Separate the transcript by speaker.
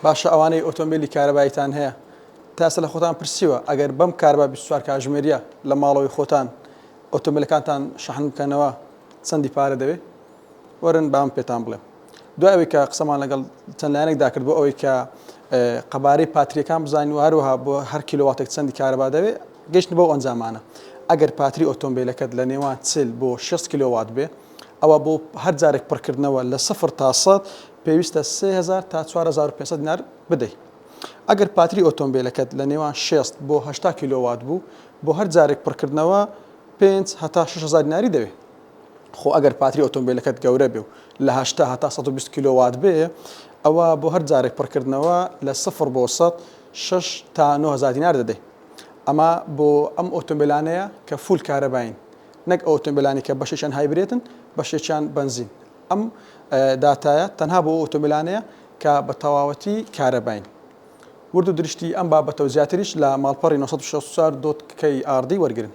Speaker 1: باشە ئەوانەی ئۆتۆمبیلی کارەباییتان هەیە تاسە لە خۆتان پرسیوە ئەگەر بەم کاربا 24 کاتژمێریە لە ماڵەوەی خۆتان ئۆتۆمبیلەکانتان شەحن بکەنەوە چەندی پارە دەوێت وەرن بام پێتان بڵێم دوای ئەوەی کە قسەمان لەگەڵ چەند لایەنێکدا کرد بۆ ئەوەی کە قەبارەی پاتریەکان بزانین و هەروەها بۆ هەر کیلۆواتێک چەندی کارەبا دەوێت گەشتن بۆ ئەنجامانە ئەگەر پاتری ئۆتۆمبیلەکەت لە نێوان 40 بۆ 6 کیلۆوات بێ ئەوە بۆ هەر جارێک پڕکردنەوە لە 0 تا 100 پێویستە 3000 تا 4500 دینار بدەیت ئەگەر پاتری ئۆتۆمبیلەکەت لە نێوان 6 بۆ 8 کیلۆوات بوو بۆ هەر جارێک پڕکردنەوە 5 هەتا 6000 دیناری دەوێت خۆ ئەگەر پاتری ئۆتۆمبیلەکەت گەورە بێ و لە 8 هەتا 120 کیلۆوات بێ ئەوە بۆ هەر جارێک پڕکردنەوە لە 0 بۆ 100 6 تا 9000 دینار دەدەیت ئەمە بۆ ئەم ئۆتۆمبیلانەیە کە فول کارەباین نەک ئۆتۆمبیلانی کە بەشێکیان هایبرێتن بەشێکیان بنزین ئەم داتایە تەنها بۆ ئۆتۆمبیلانەیە کە بە تەواوەتی کارەباین ورد و درشتی ئەم بابەتە و زیاتریش لە ماڵپەڕی 964.key وەرگرن